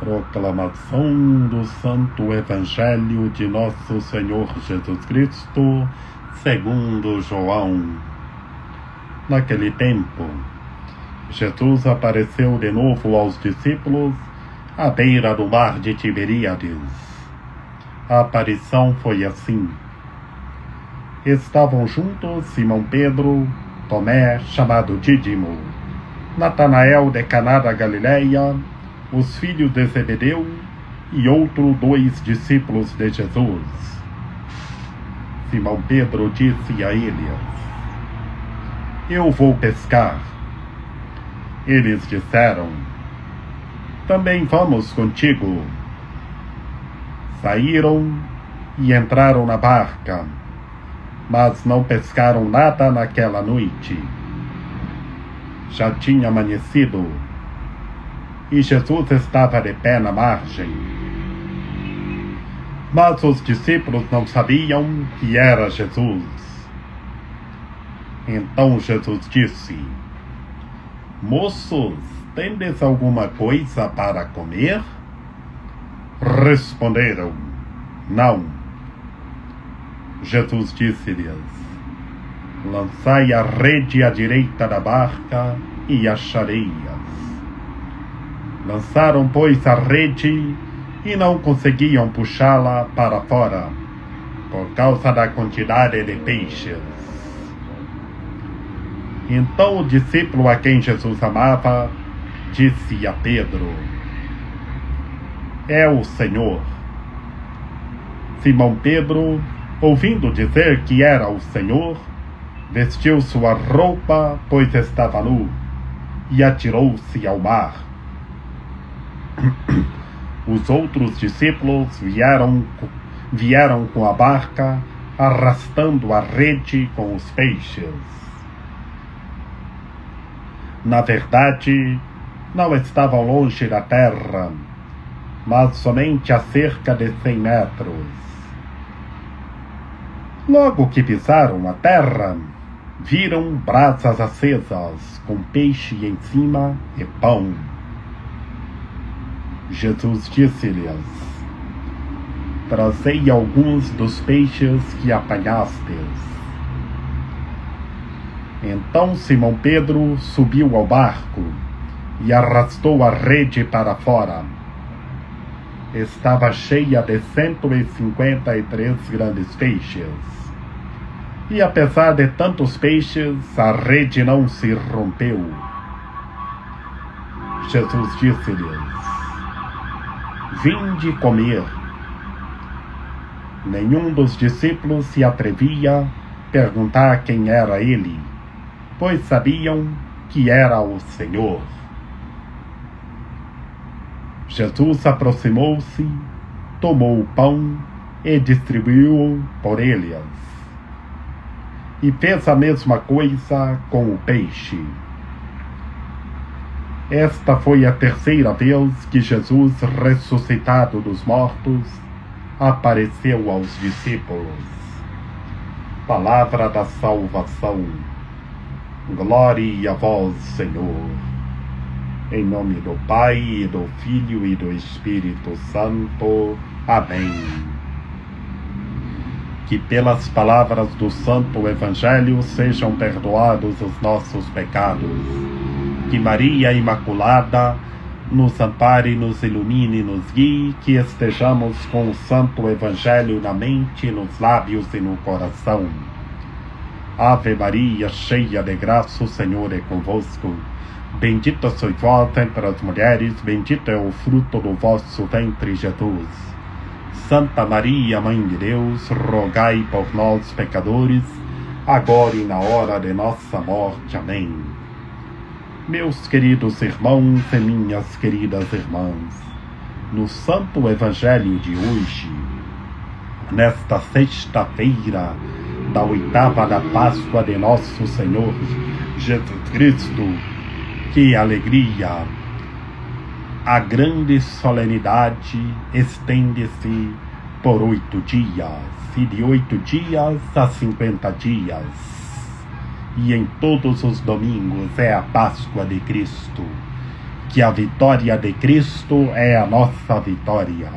Proclamação do Santo Evangelho de Nosso Senhor Jesus Cristo, segundo João. Naquele tempo, Jesus apareceu de novo aos discípulos à beira do mar de Tiberíades. A aparição foi assim. Estavam juntos Simão Pedro, Tomé, chamado Dídimo, Natanael de Caná da Galileia, os filhos de Zebedeu e outros 2 discípulos de Jesus. Simão Pedro disse a eles: Eu vou pescar. Eles disseram: Também vamos contigo. Saíram e entraram na barca, mas não pescaram nada naquela noite. Já tinha amanhecido e Jesus estava de pé na margem. Mas os discípulos não sabiam que era Jesus. Então Jesus disse: Moços, tendes alguma coisa para comer? Responderam: Não. Jesus disse-lhes: Lançai a rede à direita da barca e achareis. Lançaram, pois, a rede e não conseguiam puxá-la para fora, por causa da quantidade de peixes. Então o discípulo a quem Jesus amava disse a Pedro: É o Senhor. Simão Pedro, ouvindo dizer que era o Senhor, vestiu sua roupa, pois estava nu, e atirou-se ao mar. Os outros discípulos vieram com a barca, arrastando a rede com os peixes. Na verdade, não estavam longe da terra, mas somente a cerca de 100 metros. Logo que pisaram a terra, viram brasas acesas, com peixe em cima e pão. Jesus disse-lhes: Trazei alguns dos peixes que apanhastes. Então Simão Pedro subiu ao barco e arrastou a rede para fora. Estava cheia de 153 grandes peixes. E apesar de tantos peixes, a rede não se rompeu. Jesus disse-lhes: Vinde comer. Nenhum dos discípulos se atrevia a perguntar quem era ele, pois sabiam que era o Senhor. Jesus aproximou-se, tomou o pão e distribuiu-o por eles. E fez a mesma coisa com o peixe. Esta foi a terceira vez que Jesus, ressuscitado dos mortos, apareceu aos discípulos. Palavra da salvação. Glória a vós, Senhor. Em nome do Pai, e do Filho e do Espírito Santo. Amém. Que pelas palavras do Santo Evangelho sejam perdoados os nossos pecados. Que Maria Imaculada nos ampare, nos ilumine, nos guie, que estejamos com o Santo Evangelho na mente, nos lábios e no coração. Ave Maria, cheia de graça, o Senhor é convosco. Bendita sois vós entre as mulheres, bendito é o fruto do vosso ventre, Jesus. Santa Maria, Mãe de Deus, rogai por nós, pecadores, agora e na hora de nossa morte. Amém. Meus queridos irmãos e minhas queridas irmãs, no Santo Evangelho de hoje, nesta sexta-feira da oitava da Páscoa de nosso Senhor Jesus Cristo, que alegria! A grande solenidade estende-se por 8 dias, e de 8 dias a 50 dias. E em todos os domingos é a Páscoa de Cristo, que a vitória de Cristo é a nossa vitória.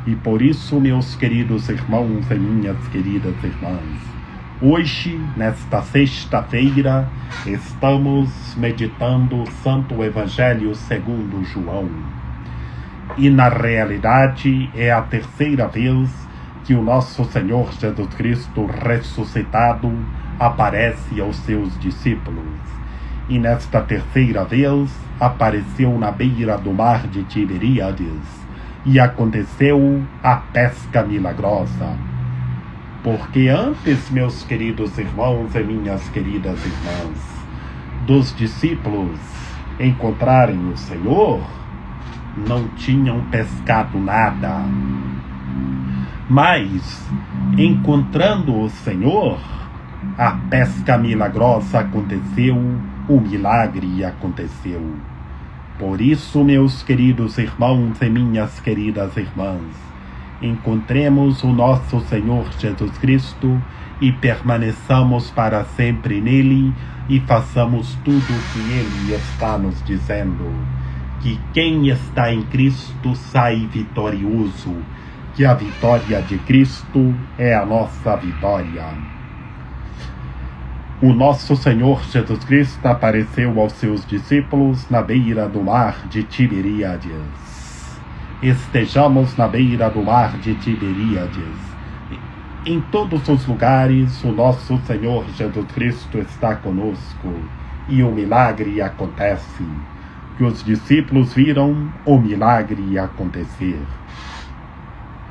E por isso, meus queridos irmãos e minhas queridas irmãs, hoje, nesta sexta-feira, estamos meditando o Santo Evangelho segundo João. E na realidade é a terceira vez que o nosso Senhor Jesus Cristo ressuscitado aparece aos seus discípulos. E nesta terceira vez apareceu na beira do mar de Tiberíades e aconteceu a pesca milagrosa. Porque antes, meus queridos irmãos e minhas queridas irmãs, dos discípulos encontrarem o Senhor, não tinham pescado nada. Mas, encontrando o Senhor, a pesca milagrosa aconteceu, o milagre aconteceu. Por isso, meus queridos irmãos e minhas queridas irmãs, encontremos o nosso Senhor Jesus Cristo e permaneçamos para sempre nele e façamos tudo o que ele está nos dizendo. Que quem está em Cristo sai vitorioso, que a vitória de Cristo é a nossa vitória. O nosso Senhor Jesus Cristo apareceu aos seus discípulos na beira do mar de Tiberíades. Estejamos na beira do mar de Tiberíades. Em todos os lugares, o nosso Senhor Jesus Cristo está conosco e o milagre acontece. Que os discípulos viram o milagre acontecer.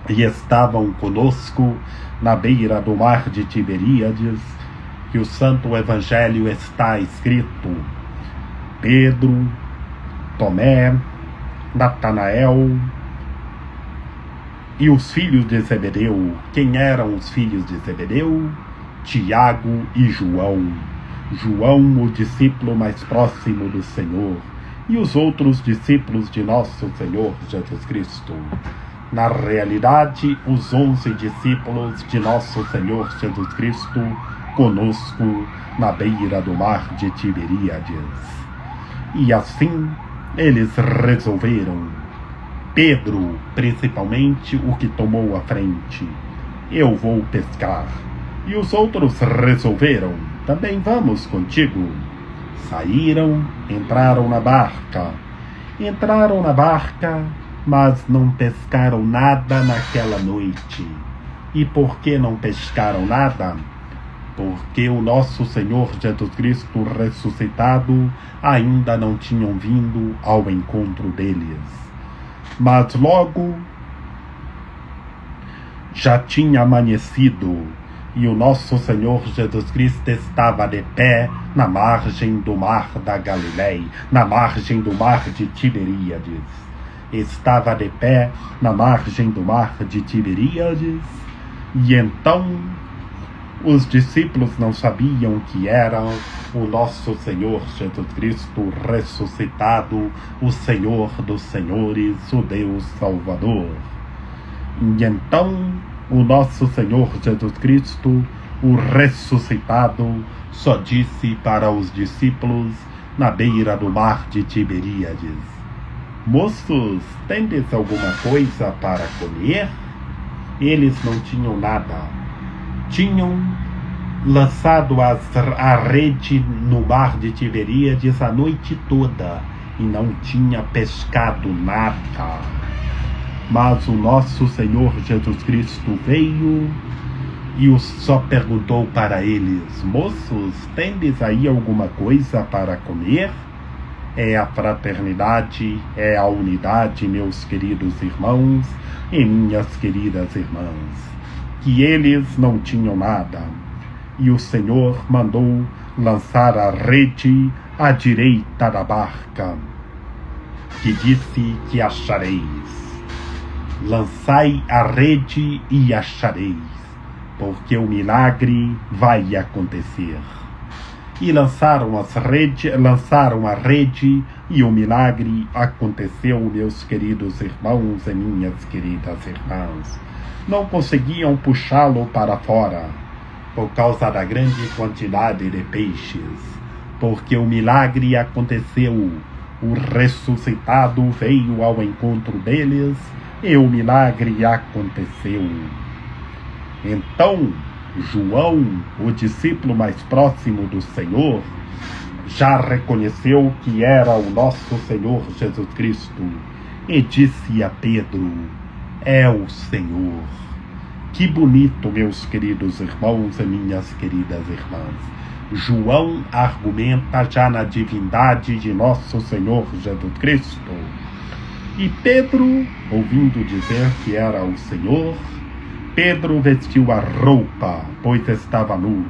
E estavam conosco na beira do mar de Tiberíades, que o Santo Evangelho está escrito. Pedro, Tomé, Natanael e os filhos de Zebedeu. Quem eram os filhos de Zebedeu? Tiago e João. João, o discípulo mais próximo do Senhor, e os outros discípulos de nosso Senhor Jesus Cristo. Na realidade, os 11 discípulos de nosso Senhor Jesus Cristo conosco na beira do mar de Tiberíades. E assim eles resolveram, Pedro principalmente, o que tomou a frente: eu vou pescar. E os outros resolveram, também vamos contigo. Saíram, entraram na barca, mas não pescaram nada naquela noite. E por que não pescaram nada? Porque o nosso Senhor Jesus Cristo ressuscitado ainda não tinham vindo ao encontro deles. Mas logo já tinha amanhecido e o nosso Senhor Jesus Cristo estava de pé na margem do mar da Galileia, na margem do mar de Tiberíades. Estava de pé na margem do mar de Tiberíades, e então Os discípulos não sabiam que era o nosso Senhor Jesus Cristo ressuscitado, o Senhor dos Senhores, o Deus Salvador. E então o nosso Senhor Jesus Cristo, o ressuscitado, só disse para os discípulos na beira do mar de Tiberíades: moços, tendes alguma coisa para comer? Eles não tinham nada. Tinham lançado a rede no mar de Tiberíades a noite toda e não tinha pescado nada. Mas o nosso Senhor Jesus Cristo veio e só perguntou para eles: moços, tendes aí alguma coisa para comer? É a fraternidade, é a unidade, meus queridos irmãos e minhas queridas irmãs. Que eles não tinham nada, e o Senhor mandou lançar a rede à direita da barca, que disse que achareis. Lançai a rede e achareis, porque o milagre vai acontecer. E lançaram a rede e o milagre aconteceu, meus queridos irmãos e minhas queridas irmãs. Não conseguiam puxá-lo para fora, por causa da grande quantidade de peixes, porque o milagre aconteceu, o ressuscitado veio ao encontro deles, e o milagre aconteceu. Então, João, o discípulo mais próximo do Senhor, já reconheceu que era o nosso Senhor Jesus Cristo, e disse a Pedro: é o Senhor. Que bonito, meus queridos irmãos e minhas queridas irmãs. João argumenta já na divindade de nosso Senhor Jesus Cristo. E Pedro, ouvindo dizer que era o Senhor, Pedro vestiu a roupa, pois estava nu,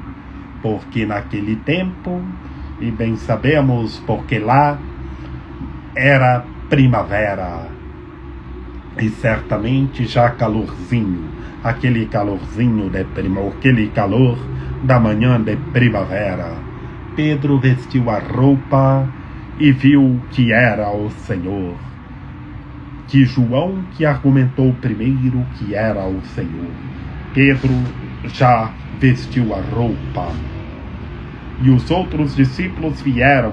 porque naquele tempo, e bem sabemos porque lá era primavera, e certamente já calorzinho, aquele calorzinho aquele calor da manhã de primavera. Pedro vestiu a roupa e viu que era o Senhor. Que João que argumentou primeiro que era o Senhor. Pedro já vestiu a roupa. E os outros discípulos vieram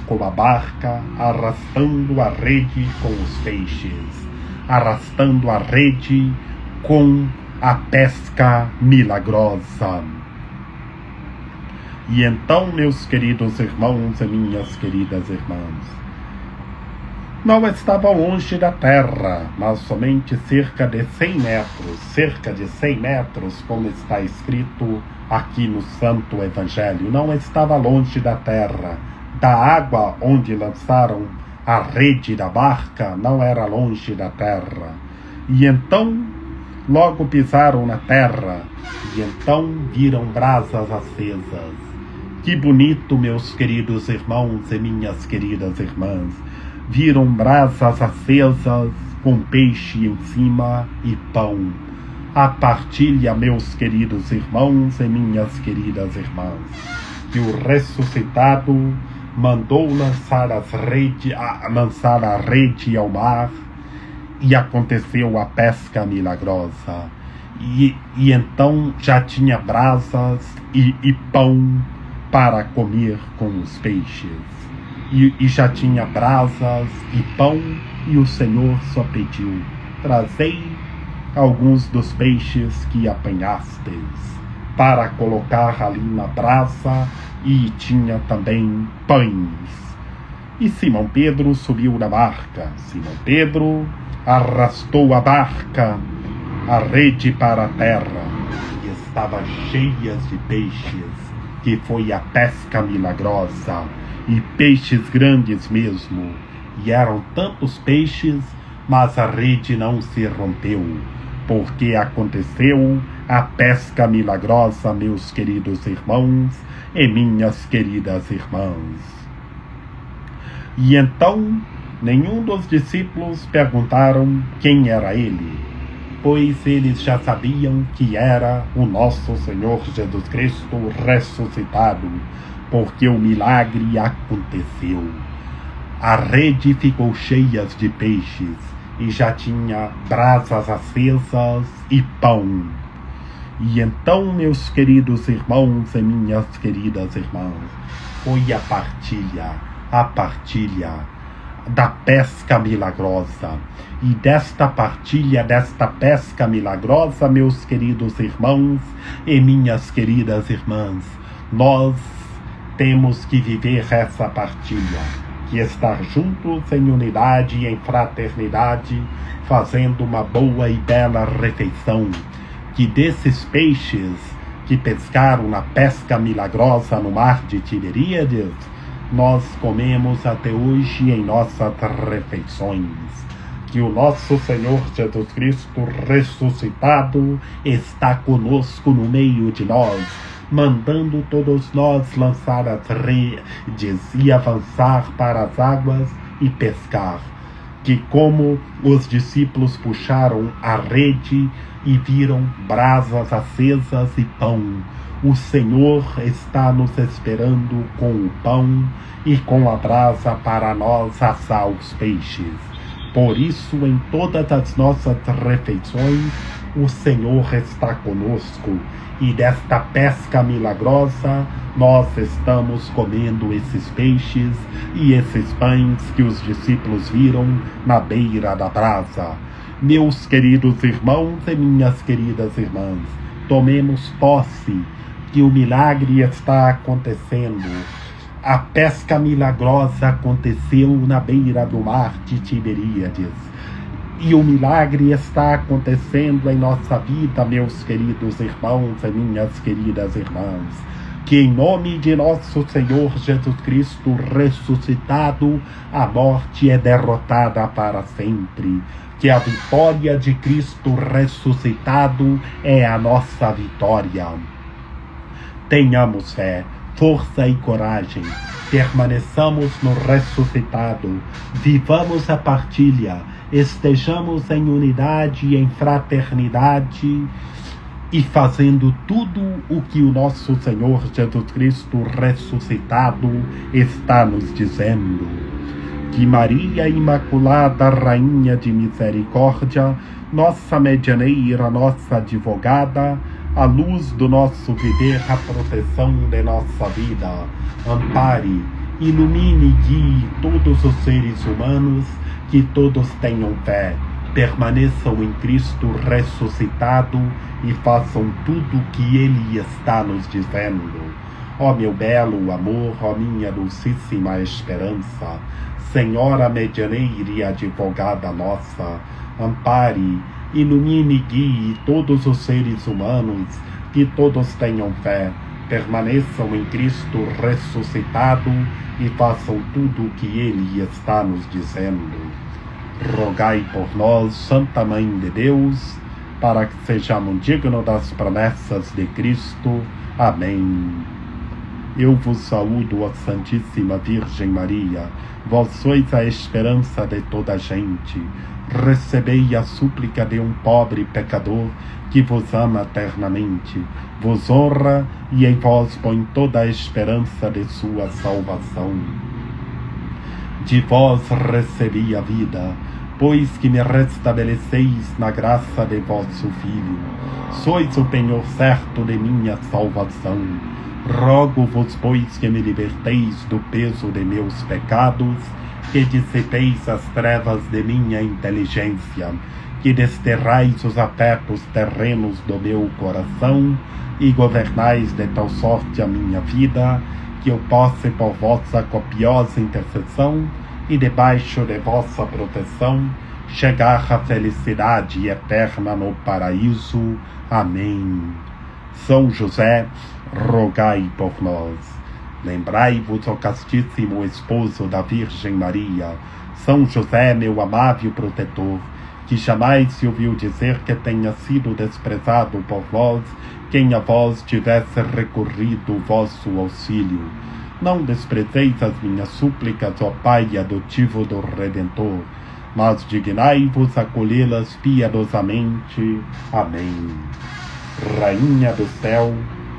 com a barca, arrastando a rede com os peixes, arrastando a rede com a pesca milagrosa. E então, meus queridos irmãos e minhas queridas irmãs, não estava longe da terra, mas somente cerca de 100 metros, como está escrito aqui no Santo Evangelho. Não estava longe da terra, da água onde lançaram a rede da barca, não era longe da terra. E então, logo pisaram na terra, e então viram brasas acesas. Que bonito, meus queridos irmãos e minhas queridas irmãs. Viram brasas acesas com peixe em cima e pão. A partilha, meus queridos irmãos e minhas queridas irmãs, que o ressuscitado mandou lançar a rede ao mar, e aconteceu a pesca milagrosa. E então já tinha brasas e pão para comer com os peixes. E já tinha brasas e pão, e o Senhor só pediu: trazei alguns dos peixes que apanhastes, para colocar ali na brasa, e tinha também pães. E Simão Pedro subiu na barca. Simão Pedro arrastou a barca, a rede para a terra, e estava cheia de peixes, que foi a pesca milagrosa, e peixes grandes mesmo, e eram tantos peixes, mas a rede não se rompeu, porque aconteceu a pesca milagrosa, meus queridos irmãos e minhas queridas irmãs. E então, nenhum dos discípulos perguntaram quem era ele, pois eles já sabiam que era o nosso Senhor Jesus Cristo ressuscitado, porque o milagre aconteceu. A rede ficou cheia de peixes e já tinha brasas acesas e pão. E então, meus queridos irmãos e minhas queridas irmãs, foi a partilha da pesca milagrosa. E desta partilha, desta pesca milagrosa, meus queridos irmãos e minhas queridas irmãs, nós temos que viver essa partilha, que estar juntos em unidade e em fraternidade, fazendo uma boa e bela refeição, que desses peixes que pescaram na pesca milagrosa no mar de Tiberíades, nós comemos até hoje em nossas refeições. Que o nosso Senhor Jesus Cristo ressuscitado está conosco no meio de nós, mandando todos nós lançar as redes e avançar para as águas e pescar. Que como os discípulos puxaram a rede e viram brasas acesas e pão, o Senhor está nos esperando com o pão e com a brasa para nós assar os peixes. Por isso, em todas as nossas refeições, o Senhor está conosco. E desta pesca milagrosa, nós estamos comendo esses peixes e esses pães que os discípulos viram na beira da brasa. Meus queridos irmãos e minhas queridas irmãs, tomemos posse que o milagre está acontecendo. A pesca milagrosa aconteceu na beira do mar de Tiberíades. E o milagre está acontecendo em nossa vida, meus queridos irmãos e minhas queridas irmãs. Que em nome de nosso Senhor Jesus Cristo ressuscitado, a morte é derrotada para sempre. Que a vitória de Cristo ressuscitado é a nossa vitória. Tenhamos fé, força e coragem, permaneçamos no ressuscitado, vivamos a partilha, estejamos em unidade e em fraternidade e fazendo tudo o que o nosso Senhor Jesus Cristo ressuscitado está nos dizendo. Que Maria Imaculada, Rainha de Misericórdia, nossa medianeira, nossa advogada, a luz do nosso viver, a proteção de nossa vida, ampare, ilumine e guie todos os seres humanos, que todos tenham fé, permaneçam em Cristo ressuscitado e façam tudo o que Ele está nos dizendo. Ó meu belo amor, ó minha dulcíssima esperança, Senhora medianeira e advogada nossa, ampare, ilumine e guie todos os seres humanos, que todos tenham fé, permaneçam em Cristo ressuscitado e façam tudo o que Ele está nos dizendo. Rogai por nós, Santa Mãe de Deus, para que sejamos dignos das promessas de Cristo. Amém. Eu vos saúdo, ó Santíssima Virgem Maria, vós sois a esperança de toda a gente. Recebei a súplica de um pobre pecador que vos ama eternamente, vos honra e em vós põe toda a esperança de sua salvação. De vós recebi a vida, pois que me restabeleceis na graça de vosso Filho. Sois o penhor certo de minha salvação. Rogo-vos, pois, que me liberteis do peso de meus pecados, que dissipeis as trevas de minha inteligência, que desterrais os afetos terrenos do meu coração e governais de tal sorte a minha vida, que eu possa, por vossa copiosa intercessão e debaixo de vossa proteção, chegar à felicidade eterna no paraíso. Amém. São José, rogai por nós. Lembrai-vos, ó castíssimo esposo da Virgem Maria, São José, meu amável protetor, que jamais se ouviu dizer que tenha sido desprezado por vós quem a vós tivesse recorrido o vosso auxílio. Não desprezeis as minhas súplicas, ó Pai adotivo do Redentor. mas dignai-vos acolhê-las piedosamente. Amém. Rainha do céu,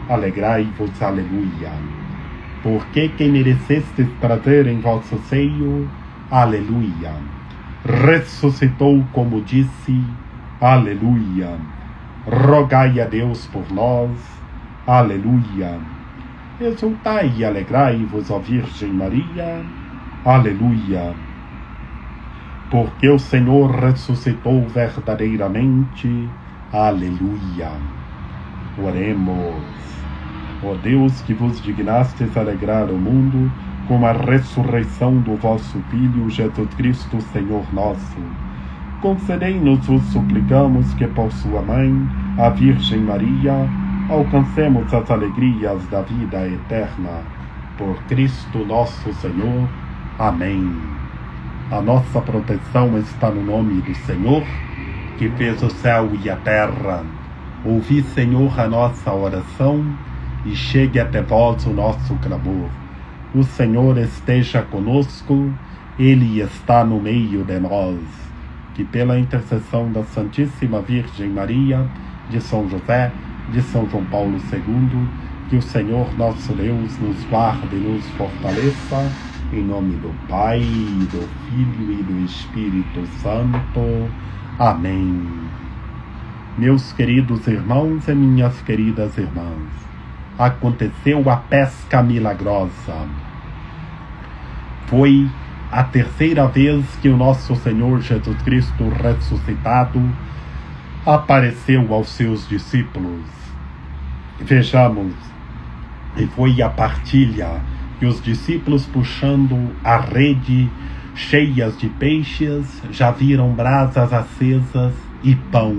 alegrai-vos, aleluia. Porque quem merecestes trazer em vosso seio, aleluia. Ressuscitou como disse, aleluia. Rogai a Deus por nós, aleluia. Exultai e alegrai-vos, ó Virgem Maria, aleluia. Porque o Senhor ressuscitou verdadeiramente, aleluia. Oremos. Ó Deus, que vos dignastes alegrar o mundo com a ressurreição do vosso Filho Jesus Cristo, Senhor nosso, concedei-nos, vos suplicamos, que por sua mãe, a Virgem Maria, alcancemos as alegrias da vida eterna. Por Cristo nosso Senhor. Amém. A nossa proteção está no nome do Senhor, que fez o céu e a terra. Ouvi, Senhor, a nossa oração, e chegue até vós o nosso clamor. O Senhor esteja conosco, Ele está no meio de nós. Que pela intercessão da Santíssima Virgem Maria, de São José, de São João Paulo II, que o Senhor nosso Deus nos guarde e nos fortaleça, em nome do Pai, do Filho e do Espírito Santo. Amém. Meus queridos irmãos e minhas queridas irmãs, aconteceu a pesca milagrosa. Foi a terceira vez que o nosso Senhor Jesus Cristo ressuscitado apareceu aos seus discípulos. Vejamos, e foi a partilha que os discípulos, puxando a rede cheias de peixes, já viram brasas acesas e pão.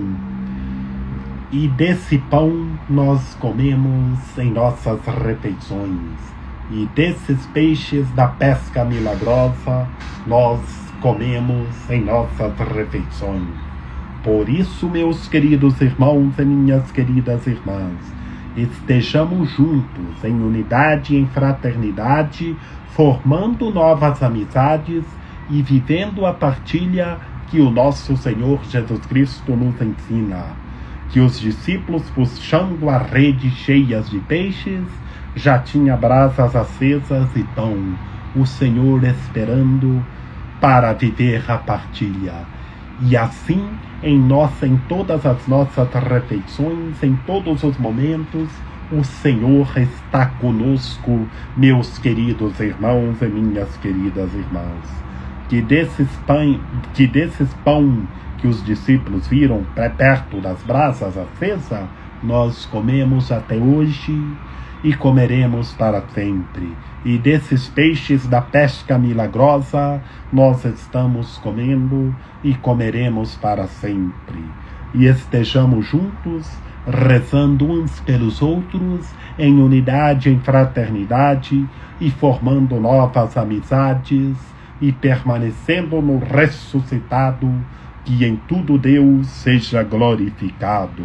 E desse pão nós comemos em nossas refeições. E desses peixes da pesca milagrosa nós comemos em nossas refeições. Por isso, meus queridos irmãos e minhas queridas irmãs, estejamos juntos em unidade e em fraternidade, formando novas amizades e vivendo a partilha que o nosso Senhor Jesus Cristo nos ensina. Que os discípulos, puxando a rede cheias de peixes, já tinha brasas acesas e pão, o Senhor esperando para viver a partilha. E assim, em todas as nossas refeições, em todos os momentos, o Senhor está conosco, meus queridos irmãos e minhas queridas irmãs. Que desses pão que os discípulos viram perto das brasas acesas, nós comemos até hoje e comeremos para sempre. E desses peixes da pesca milagrosa, nós estamos comendo e comeremos para sempre. E estejamos juntos, rezando uns pelos outros, em unidade, em fraternidade, e formando novas amizades, e permanecendo no ressuscitado, que em tudo Deus seja glorificado.